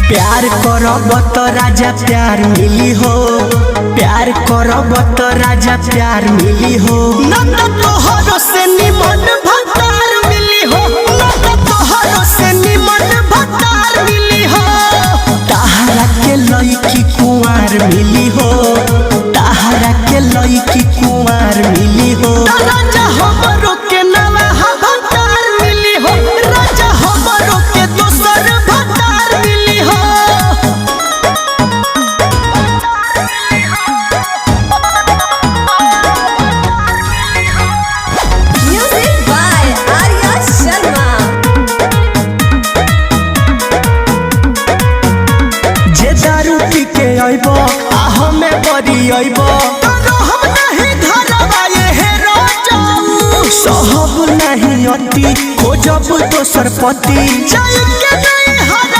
प्यार करब तो राजा प्यार मिली हो, प्यार करब तो राजा प्यार मिली हो। न तो तोहरो से निमन भतार मिली हो, न तो तोहरो से निमन भतार मिली हो। ताहरा के लईकी कुंवार मिली हो, ताहरा के लईकी कुंवार मिली हो। राजा हमरो के नवा भतार मिली हो, राजा हमरो के दोसर भतार मिली हो। Music by Arya Sharma. जे दारू पी के आइबो आ हमें बरी आइबो, हम नहीं धरबा ये राजाऊ। सहब नहीं अति खोजब दोसर पति, जाय के नहीं